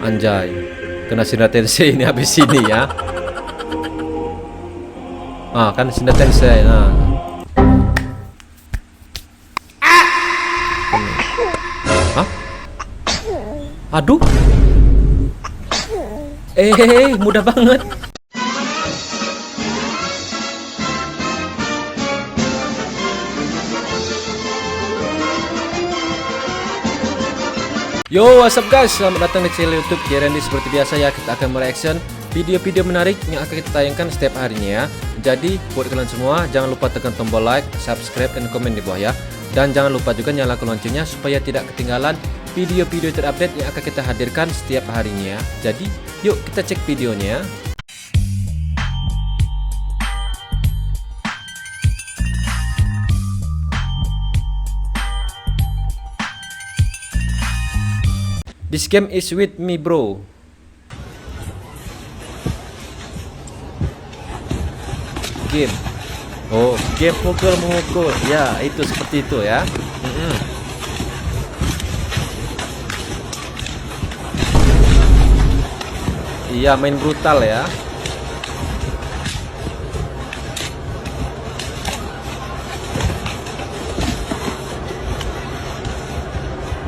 Anjay, kena Shinra Tensei ini habis ini ya. Ah, kan Shinra Tensei. Nah. Hah? Aduh. Mudah banget. Yo, what's up guys, selamat datang di channel YouTube Randy. Seperti biasa ya, kita akan mereaction video-video menarik yang akan kita tayangkan setiap harinya ya. Jadi buat kalian semua, jangan lupa tekan tombol like, subscribe, dan komen di bawah ya. Dan jangan lupa juga nyalakan loncengnya supaya tidak ketinggalan video-video terupdate yang akan kita hadirkan setiap harinya ya. Jadi yuk kita cek videonya. This game is with me, bro. Game. Oh, game pukul memukul. Ya, itu seperti itu ya. Iya, main brutal ya.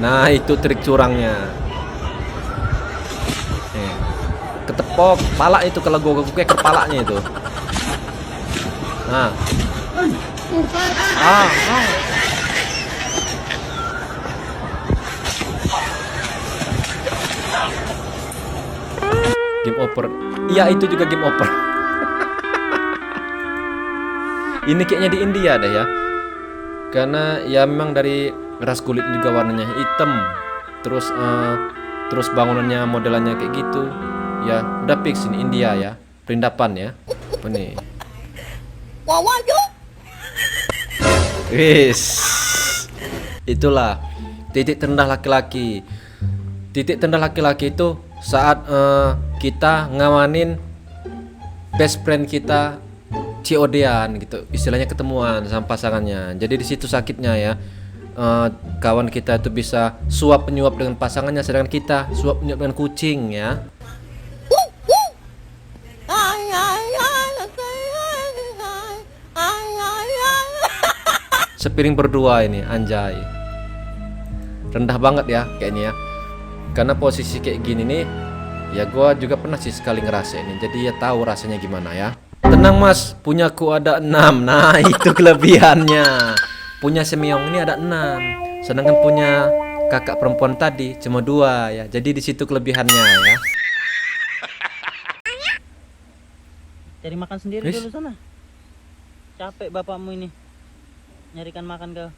Nah, itu trik curangnya. Ketepok pala itu kalau gue kayak kepalanya itu. Nah. Game over. Iya, itu juga game over. Ini kayaknya di India deh ya. Karena ya memang dari ras kulit juga warnanya hitam. Terus bangunannya modelannya kayak gitu. Ya, udah fix ini India ya. Perindapan ya. Apa nih? Wis. Itulah titik terendah laki-laki. Titik terendah laki-laki itu saat kita ngamanin best friend kita COD-an gitu. Istilahnya ketemuan sama pasangannya. Jadi di situ sakitnya ya. Kawan kita itu bisa suap penyuap dengan pasangannya, sedangkan kita suap penyuap dengan kucing ya. Sepiring berdua ini, anjay. Rendah banget ya kayaknya ya. Karena posisi kayak gini nih, ya gua juga pernah sih sekali ngerasain ini. Jadi ya tahu rasanya gimana ya. Tenang mas, punyaku ada 6. Nah itu kelebihannya. Punya Semyong ini ada 6. Sedangkan punya kakak perempuan tadi cuma 2 ya. Jadi di situ kelebihannya ya. Cari makan sendiri dulu sana. Capek bapakmu ini nyarikan makan kau.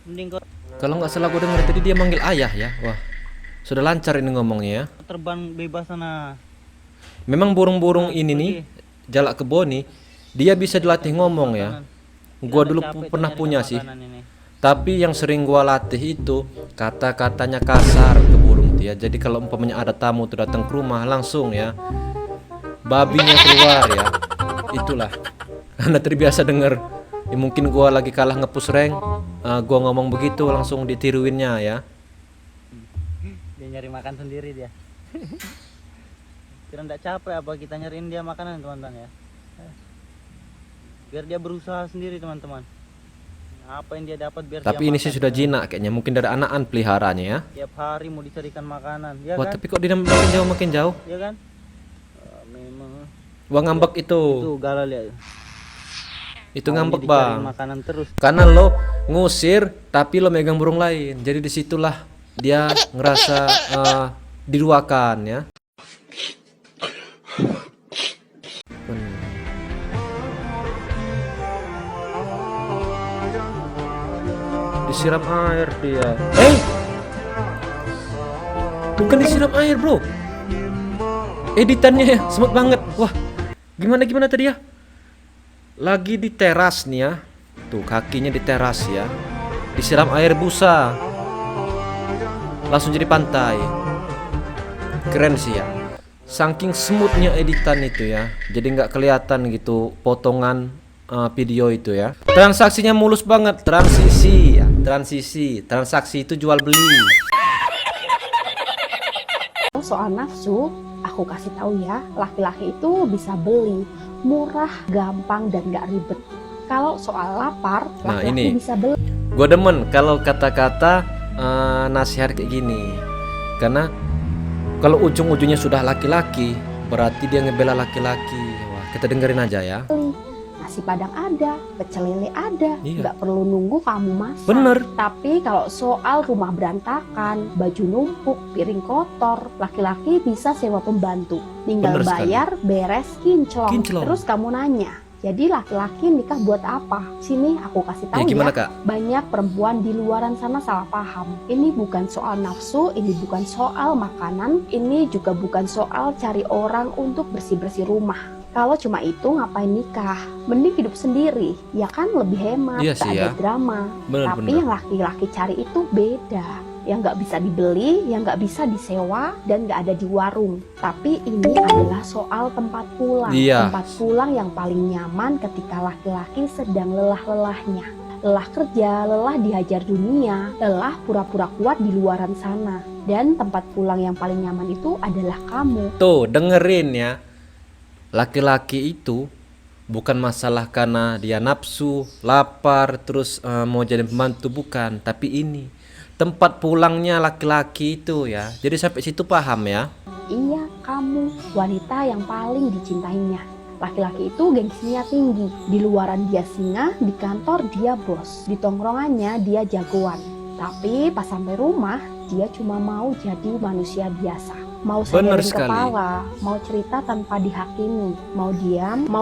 Mending kau. Kalau nggak salah gue denger tadi dia manggil ayah ya. Wah, sudah lancar ini ngomongnya ya. Terbang bebas sana. Memang burung-burung ini nih, jalak kebo nih, dia bisa dilatih ngomong ya. Gua dulu pernah punya sih. Tapi yang sering gua latih itu kata-katanya kasar ke burung dia. Jadi kalau umpamanya ada tamu tuh datang ke rumah langsung ya, babinya keluar ya. Itulah. Karena terbiasa denger. Ya, mungkin gua lagi kalah nge-push rank, gua ngomong begitu langsung ditiruinnya ya. Dia nyari makan sendiri dia. Kira enggak capek apa kita nyariin dia makanan teman-teman ya. Biar dia berusaha sendiri teman-teman. Apa yang dia dapat biar. Tapi dia ini sih sudah jinak kayaknya, mungkin dari anakan peliharanya ya. Tiap hari mau dicarikan makanan ya. Wah, kan? tapi kok dia makin jauh Ya kan? Memang. Wah, ngambek itu. Itu galak lihat. Itu ngambek bang. Makanan terus. Karena lo ngusir tapi lo megang burung lain. Jadi disitulah dia ngerasa diduakan ya. Disiram air dia. Bukan disiram air bro. Editannya smooth banget. Wah, gimana tadi ya? Lagi di teras nih ya. Tuh kakinya di teras ya. Disiram air busa. Langsung jadi pantai. Keren sih ya. Saking smoothnya editan itu ya. Jadi nggak kelihatan gitu potongan video itu ya. Transaksinya mulus banget. Transisi ya. transaksi itu jual beli. Soal nafsu, aku kasih tahu ya, laki-laki itu bisa beli murah, gampang, dan gak ribet. Kalau soal lapar, Nah, laki-laki ini. bisa beli. Gue demen kalau kata-kata nasihat kayak gini. Karena kalau ujung-ujungnya sudah laki-laki, berarti dia ngebela laki-laki. Wah, kita dengerin aja ya. Nasi padang ada, pecel lele ada, Iya. nggak perlu nunggu kamu masak. Bener. Tapi kalau soal rumah berantakan, baju numpuk, piring kotor, laki-laki bisa sewa pembantu. Tinggal Bener sekali. bayar, beres, kinclong. Kinclong. Terus kamu nanya, jadi laki-laki nikah buat apa? Sini aku kasih tahu Ya gimana ya. Kak? Banyak perempuan di luaran sana salah paham. Ini bukan soal nafsu, ini bukan soal makanan, ini juga bukan soal cari orang untuk bersih-bersih rumah. Kalau cuma itu ngapain nikah? Mending hidup sendiri, ya kan lebih hemat, Iya tak sih ada ya. drama. Bener, Tapi bener. yang laki-laki cari itu beda. Yang nggak bisa dibeli, yang nggak bisa disewa, dan nggak ada di warung. Tapi ini adalah soal tempat pulang. Iya. Tempat pulang yang paling nyaman ketika laki-laki sedang lelah-lelahnya. Lelah kerja, lelah dihajar dunia, lelah pura-pura kuat di luaran sana. Dan tempat pulang yang paling nyaman itu adalah kamu. Tuh, dengerin ya. Laki-laki itu bukan masalah karena dia nafsu, lapar, terus mau jadi pembantu, bukan. Tapi ini tempat pulangnya laki-laki itu ya. Jadi sampai situ paham ya. Iya, kamu wanita yang paling dicintainya. Laki-laki itu gengsinya tinggi. Di luaran dia singa, di kantor dia bos. Di tongkrongannya dia jagoan. Tapi pas sampai rumah, dia cuma mau jadi manusia biasa. Mau Bener senderin sekali. kepala, mau cerita tanpa dihakimi, mau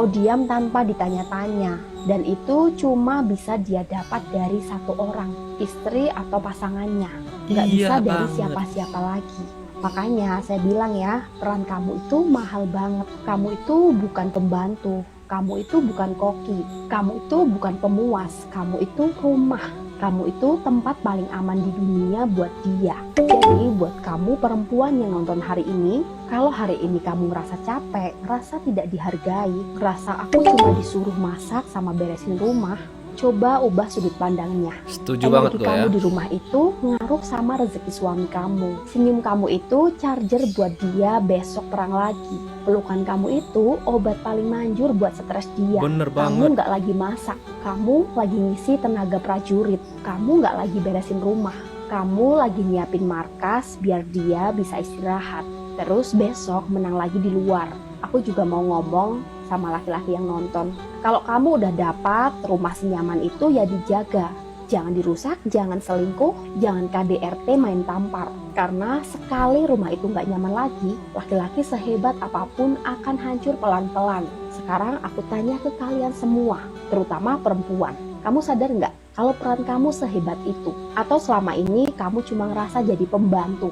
diam tanpa ditanya-tanya. Dan itu cuma bisa dia dapat dari satu orang, istri atau pasangannya. Nggak Iya bisa dari banget. siapa-siapa lagi. Makanya saya bilang ya, peran kamu itu mahal banget. Kamu itu bukan pembantu, kamu itu bukan koki, kamu itu bukan pemuas, kamu itu rumah. Kamu itu tempat paling aman di dunia buat dia. Jadi buat kamu perempuan yang nonton hari ini, kalau hari ini kamu ngerasa capek, ngerasa tidak dihargai, ngerasa aku cuma disuruh masak sama beresin rumah, coba ubah sudut pandangnya. Setuju banget Energi gue ya. kamu di rumah itu ngaruh sama rezeki suami kamu. Senyum kamu itu charger buat dia besok perang lagi. Pelukan kamu itu obat paling manjur buat stres dia. Bener Kamu banget. nggak lagi masak, kamu lagi ngisi tenaga prajurit, kamu nggak lagi beresin rumah, kamu lagi nyiapin markas biar dia bisa istirahat. Terus besok menang lagi di luar. Aku juga mau ngomong sama laki-laki yang nonton. Kalau kamu udah dapat rumah senyaman itu ya dijaga. Jangan dirusak, jangan selingkuh, jangan KDRT main tampar. Karena sekali rumah itu nggak nyaman lagi, laki-laki sehebat apapun akan hancur pelan-pelan. Sekarang aku tanya ke kalian semua, terutama perempuan. Kamu sadar nggak kalau peran kamu sehebat itu? Atau selama ini kamu cuma ngerasa jadi pembantu?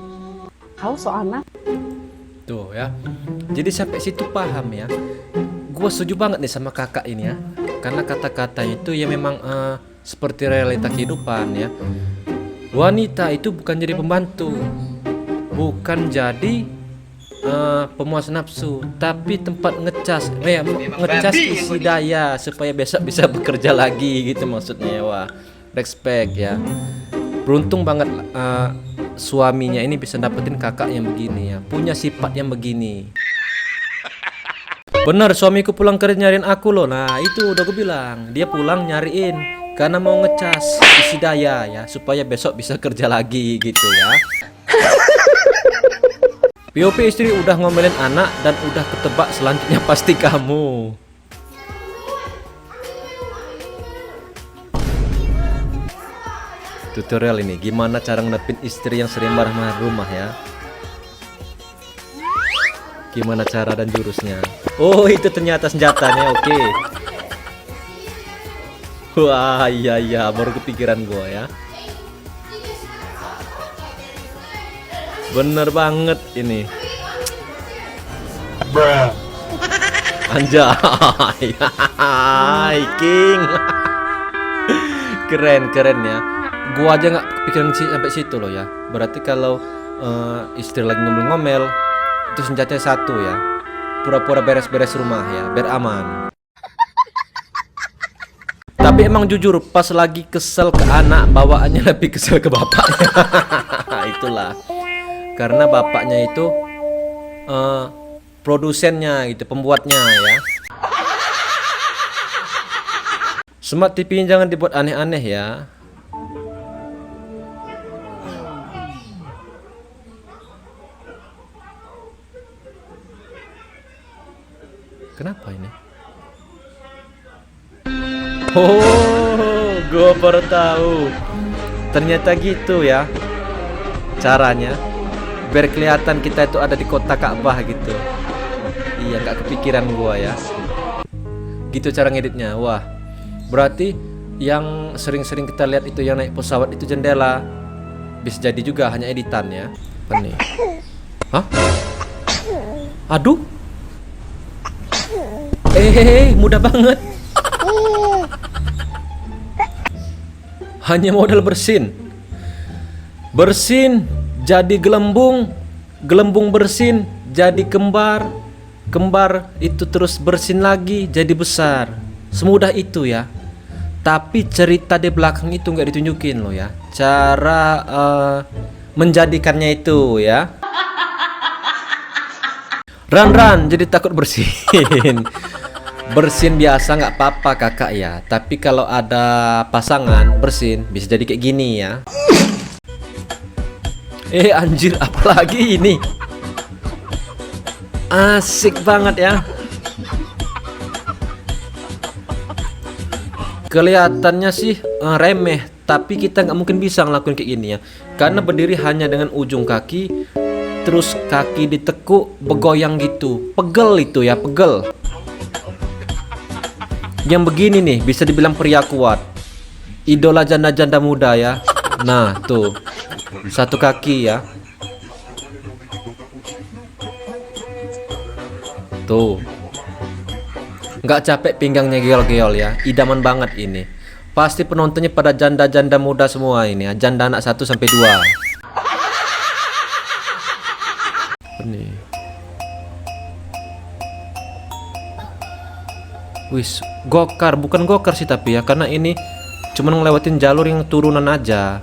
Kalau soal Tuh ya. Jadi sampai situ paham ya. Gue setuju banget nih sama kakak ini ya. Karena kata-katanya itu ya memang seperti realita kehidupan ya. Wanita itu bukan jadi pembantu, bukan jadi pemuas nafsu, tapi tempat ngecas isi daya supaya besok bisa bekerja lagi gitu maksudnya. Wah, respect ya. Beruntung banget suaminya ini bisa dapetin kakak yang begini ya, punya sifat yang begini. Bener, suamiku pulang kerja nyariin aku loh. Nah itu udah gue bilang, dia pulang nyariin karena mau ngecas isi daya ya, supaya besok bisa kerja lagi gitu ya. POP istri udah ngomelin anak dan udah ketebak selanjutnya pasti kamu. Tutorial ini gimana cara ngadepin istri yang sering marah-marah di rumah ya. Gimana cara dan jurusnya. Oh itu ternyata senjatanya, oke. Wah iya baru kepikiran gua ya. Bener banget ini. Anjay. King. Keren ya. Gua aja nggak kepikiran sampai situ loh ya. Berarti kalau istri lagi ngomel-ngomel, itu senjatanya satu ya. Pura-pura beres-beres rumah ya, biar aman. Tapi Tapi emang jujur pas lagi kesel ke anak, bawaannya lebih kesel ke bapaknya. Itulah. Karena bapaknya itu produsennya gitu, pembuatnya ya. Smart TV jangan dibuat aneh-aneh ya. Kenapa ini? Oh, gue baru tahu. Ternyata gitu ya caranya, biar kelihatan kita itu ada di kota Ka'bah gitu. Iya, nggak kepikiran gua ya. Gitu cara ngeditnya. Wah, berarti yang sering-sering kita lihat itu yang naik pesawat itu jendela. Bisa jadi juga hanya editan ya. Apa nih? Hah? Aduh. Mudah banget. Hanya modal bersin. Bersin jadi gelembung, gelembung bersin jadi kembar, kembar itu terus bersin lagi jadi besar. Semudah itu ya. Tapi cerita di belakang itu nggak ditunjukin loh ya. Cara menjadikannya itu ya. Ran jadi takut bersin. Bersin biasa nggak apa-apa kakak ya. Tapi kalau ada pasangan bersin bisa jadi kayak gini ya. Anjir, apalagi ini? Asik banget ya. Kelihatannya sih remeh, tapi kita nggak mungkin bisa ngelakuin kayak gini ya. Karena berdiri hanya dengan ujung kaki, terus kaki ditekuk, begoyang gitu. Pegel itu ya, pegel. Yang begini nih bisa dibilang pria kuat. Idola janda-janda muda ya. Nah, tuh. Satu kaki ya. Tuh. Nggak capek pinggangnya geol-geol ya. Idaman banget ini. Pasti penontonnya pada janda-janda muda semua ini ya. Janda anak 1 sampai 2. Ini. Wis, gokar, bukan gokar sih tapi ya, karena ini cuman ngelewatin jalur yang turunan aja.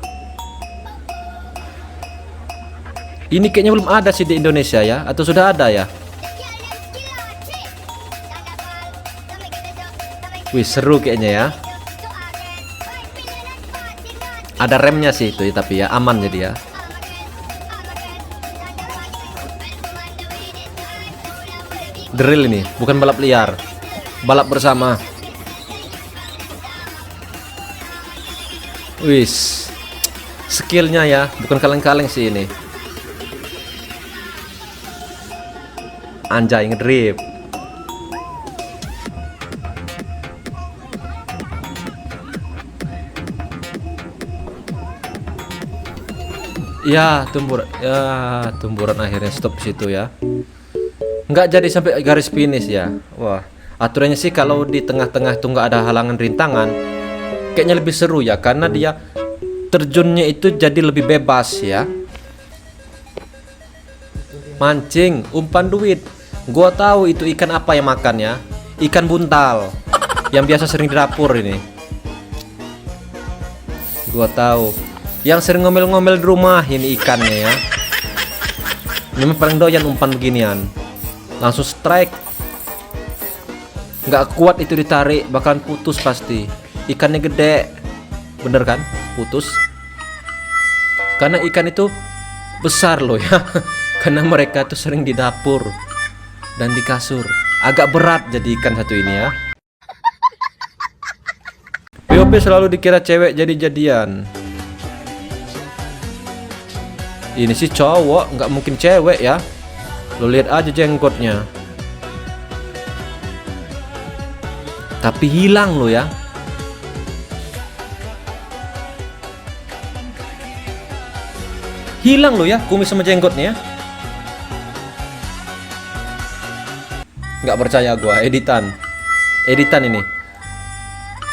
Ini kayaknya belum ada sih di Indonesia ya, atau sudah ada ya? Wih, seru kayaknya ya. Ada remnya sih itu ya, tapi ya aman jadi ya. Drill ini, bukan balap liar. Balap bersama. Wis, skillnya ya, bukan kaleng-kaleng sih ini. Anjay, ngedrip. Ya, tumburan akhirnya stop di situ ya. Nggak jadi sampai garis finish ya. Wah, aturannya sih kalau di tengah-tengah itu nggak ada halangan rintangan, kayaknya lebih seru ya, karena dia terjunnya itu jadi lebih bebas ya. Mancing, umpan duit. Gua tahu itu ikan apa yang makan ya. Ikan buntal yang biasa sering di dapur ini. Gua tahu. Yang sering ngomel-ngomel di rumah ini ikannya ya. Memang paling doyan umpan beginian. Langsung strike. Nggak kuat itu ditarik, bahkan putus pasti. Ikannya gede. Bener kan? Putus. Karena ikan itu besar loh ya. Karena mereka tuh sering di dapur dan di kasur. Agak berat jadi ikan satu ini ya. POP selalu dikira cewek jadi-jadian. Ini sih cowok, nggak mungkin cewek ya. Lo lihat aja jenggotnya. Tapi hilang lo ya. Hilang lo ya kumis sama jenggotnya. Nggak percaya gua, editan ini.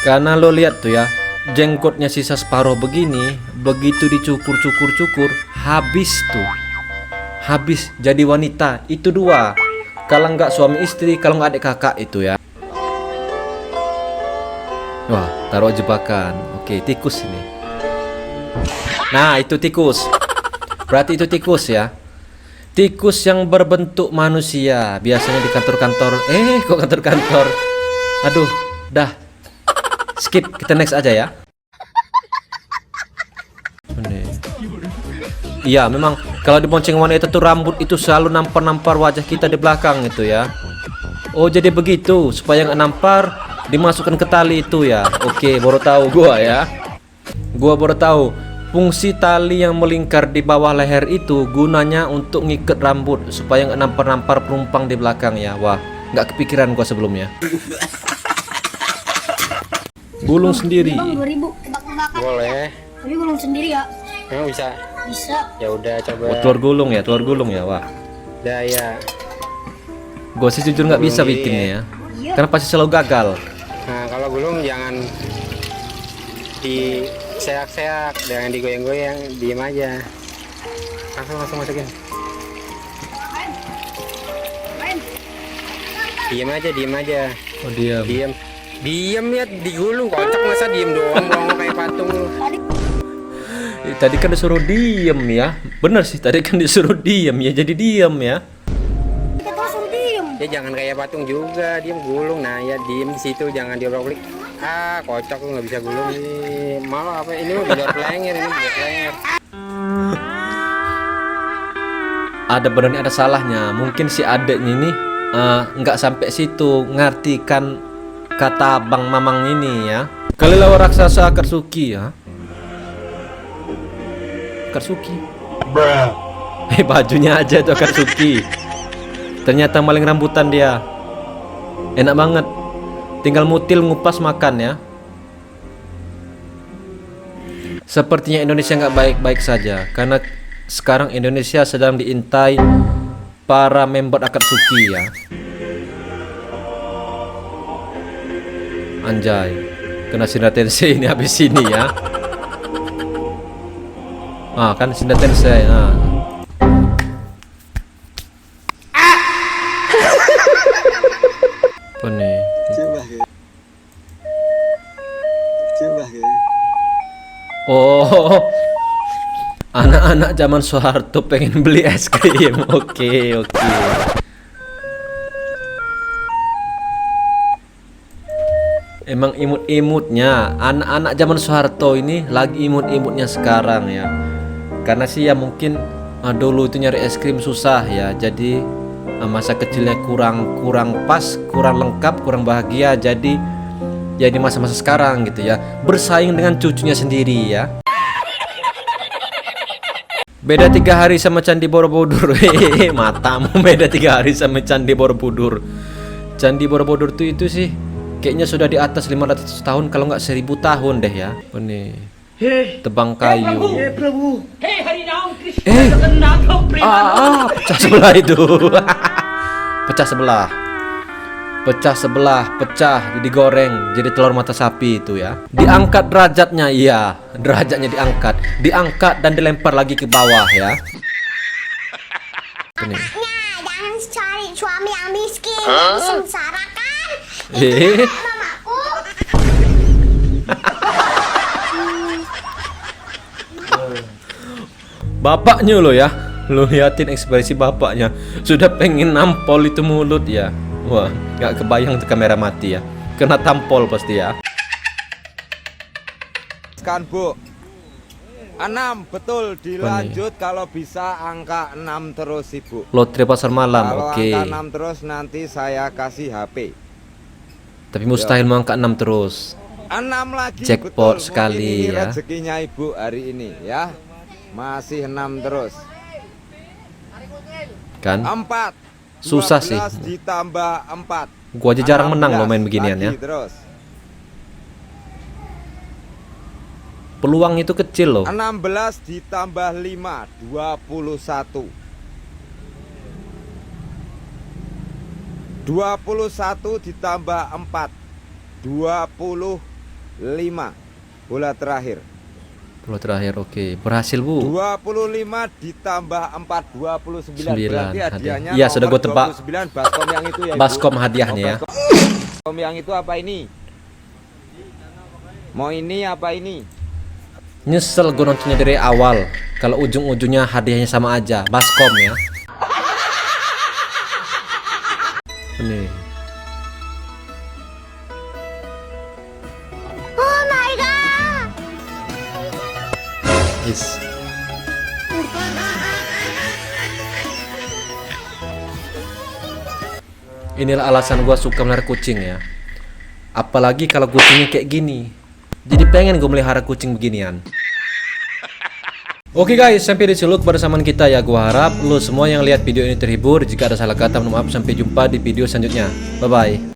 Karena lo lihat tuh ya, jenggotnya sisa separuh begini, begitu dicukur, habis tuh. Habis jadi wanita, itu 2. Kalau nggak suami istri, kalau nggak adik kakak itu ya. Wah, Taruh jebakan. Oke, tikus ini. Nah, itu tikus. Berarti itu tikus ya. Tikus yang berbentuk manusia. Biasanya di kantor-kantor. Kok kantor-kantor? Aduh, dah. Skip, kita next aja ya. Ini. Iya, memang kalau di bonceng wanita tuh rambut itu selalu nampar-nampar wajah kita di belakang itu ya. Oh, jadi begitu. Supaya nggak nampar, dimasukkan ke tali itu ya. Oke, baru tahu gua ya. Gua baru tahu. Fungsi tali yang melingkar di bawah leher itu gunanya untuk ngikat rambut supaya nggak nampar-nampar penumpang di belakang ya. Wah, nggak kepikiran gua sebelumnya. Gulung sendiri. Bang 2000 tebak-tebakan. Boleh. Tapi gulung sendiri ya. Emang bisa? Bisa. Ya udah coba. Oh, telur gulung ya. Wah, Udah ya. gua sih jujur nggak bisa Gulung bikinnya ya. Iya. Karena pasti selalu gagal. Nah, kalau gulung jangan diseak-seak, jangan digoyang-goyang, diem aja. Langsung masukin. Diem aja. Oh, diam. Diem ya, digulung, kocak masa diem doang bongong kayak patung lu. Tadi kan disuruh diem ya. Bener sih, tadi kan disuruh diem ya. Jadi diem ya. Kita langsung diem. Ya jangan kayak patung juga, diem gulung. Nah ya diem di situ, jangan diobrak-abrik. Kocak lu nggak bisa gulung nih. Malah apa ini mah bidor plenger, ini bidor plenger. Ada benernya ada salahnya. Mungkin si adeknya ini nggak sampai situ ngartikan kata Bang Mamang ini ya. Kalilawa raksasa Akatsuki ya. Akatsuki. Bajunya aja tuh Akatsuki. Ternyata maling rambutan dia. Enak banget. Tinggal mutil ngupas makan ya. Sepertinya Indonesia nggak baik-baik saja karena sekarang Indonesia sedang diintai para member Akatsuki ya. Anjay, kena Shinra Tensei ini habis ini ya. Kan Shinra Tensei. Apa nih? Oh, anak-anak zaman Soeharto pengen beli es krim. Oke. Emang imut-imutnya anak-anak zaman Soeharto ini lagi imut-imutnya sekarang ya. Karena sih ya mungkin dulu itu nyari es krim susah ya. Jadi masa kecilnya kurang pas, kurang lengkap, kurang bahagia. Jadi ya di masa-masa sekarang gitu ya, bersaing dengan cucunya sendiri ya. Beda 3 hari sama Candi Borobudur. Matamu beda 3 hari sama Candi Borobudur. Candi Borobudur tuh itu sih kayaknya sudah di atas 500 tahun kalau nggak 1000 tahun deh ya. Ini tebang kayu. Pecah sebelah itu. Pecah digoreng jadi telur mata sapi itu ya. Diangkat derajatnya, iya, derajatnya diangkat dan dilempar lagi ke bawah ya. Ini. Jangan cari suami yang miskin, sengsara kan? Mamaku. Bapaknya lo ya, lo liatin ekspresi bapaknya, sudah pengen nampol itu mulut ya. Wah, nggak kebayang tuh kamera mati ya, kena tampol pasti ya. Kan Bu 6 betul, dilanjut kalau bisa angka 6 terus Ibu. Lotre pasar malam, Kalau oke. angka 6 terus nanti saya kasih HP. Tapi mustahil mau angka 6 terus. 6 lagi Jackpot betul. sekali Mungkin ini ya. rezekinya Ibu hari ini ya. Masih 6 terus. Kan? 4. Susah sih. 12 ditambah 4. Gua aja jarang menang 16 lo main beginian ya. lagi terus. Peluang itu kecil loh. 16 ditambah 5 21. 21 ditambah 4 25. Bola terakhir. Bola terakhir, oke. Berhasil, Bu. 25 ditambah 4 29. 9. Berarti hadiahnya Iya, sudah nomor gue tebak. 29 baskom yang itu ya, Ibu. Baskom hadiahnya ya. Baskom yang itu apa ini? Mau ini apa ini? Nyesel gue nontonnya dari awal. Kalau ujung-ujungnya hadiahnya sama aja, baskom ya. Nih. Oh my god. Yes. Inilah alasan gue suka melihara kucing ya. Apalagi kalau kucingnya kayak gini. Jadi pengen gue melihara kucing beginian. Oke guys, sampai di sini kebersamaan kita ya. Gue harap lo semua yang lihat video ini terhibur. Jika ada salah kata, mohon maaf. Sampai jumpa di video selanjutnya. Bye bye.